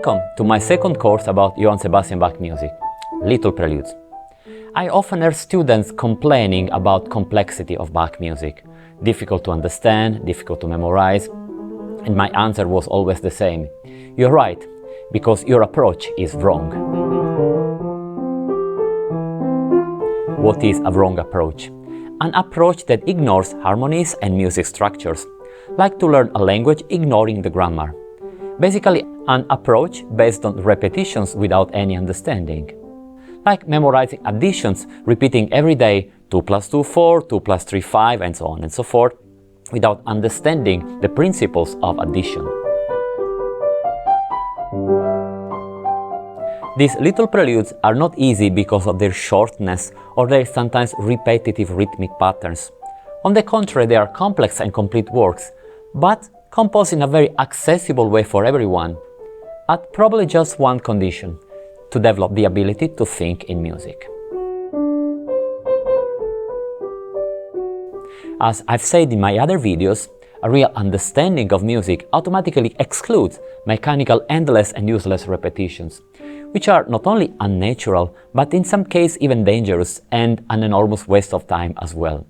Welcome to my second course about Johann Sebastian Bach music, Little Preludes. I often hear students complaining about complexity of Bach music, difficult to understand, difficult to memorize, and my answer was always the same. You're right, because your approach is wrong. What is a wrong approach? An approach that ignores harmonies and music structures, like to learn a language ignoring the grammar. Basically, an approach based on repetitions without any understanding. Like memorizing additions, repeating every day 2 plus 2, 4, 2 plus 3, 5, and so on and so forth, without understanding the principles of addition. These little preludes are not easy because of their shortness or their sometimes repetitive rhythmic patterns. On the contrary, they are complex and complete works, but composed in a very accessible way for everyone, at probably just one condition: to develop the ability to think in music. As I've said in my other videos, a real understanding of music automatically excludes mechanical, endless and useless repetitions, which are not only unnatural, but in some cases even dangerous and an enormous waste of time as well.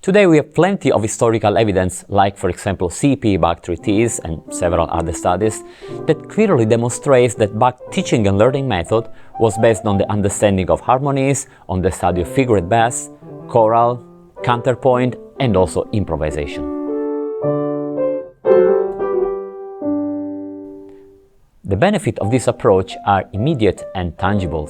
Today we have plenty of historical evidence, like for example C.P. Bach treatise and several other studies, that clearly demonstrates that Bach's teaching and learning method was based on the understanding of harmonies, on the study of figured bass, choral, counterpoint, and also improvisation. The benefits of this approach are immediate and tangible.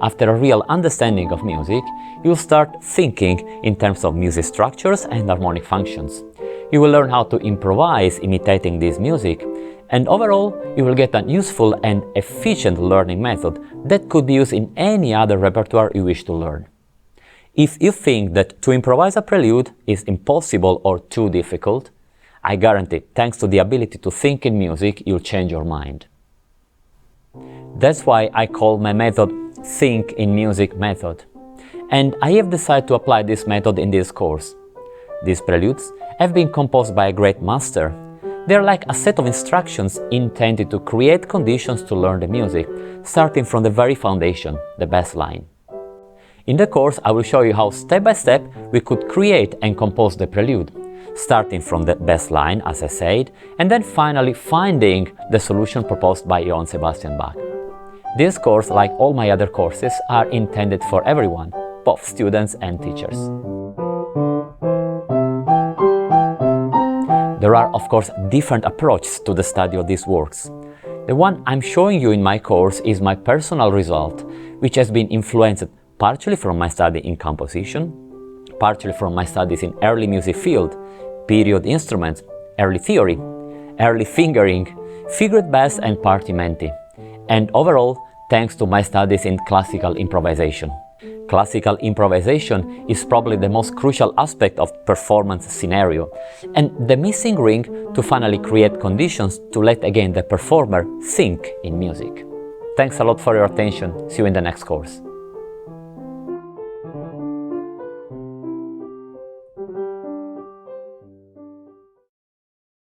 After a real understanding of music, you'll start thinking in terms of music structures and harmonic functions. You will learn how to improvise imitating this music, and overall, you will get a useful and efficient learning method that could be used in any other repertoire you wish to learn. If you think that to improvise a prelude is impossible or too difficult, I guarantee, thanks to the ability to think in music, you'll change your mind. That's why I call my method Think in Music method. And I have decided to apply this method in this course. These preludes have been composed by a great master. They are like a set of instructions intended to create conditions to learn the music, starting from the very foundation, the bassline. In the course, I will show you how step by step we could create and compose the prelude, starting from the bassline, as I said, and then finally finding the solution proposed by Johann Sebastian Bach. This course, like all my other courses, are intended for everyone, both students and teachers. There are, of course, different approaches to the study of these works. The one I'm showing you in my course is my personal result, which has been influenced partially from my study in composition, partially from my studies in early music field, period instruments, early theory, early fingering, figured bass and partimenti, and overall, thanks to my studies in classical improvisation. Classical improvisation is probably the most crucial aspect of performance scenario, and the missing ring to finally create conditions to let again the performer think in music. Thanks a lot for your attention. See you in the next course.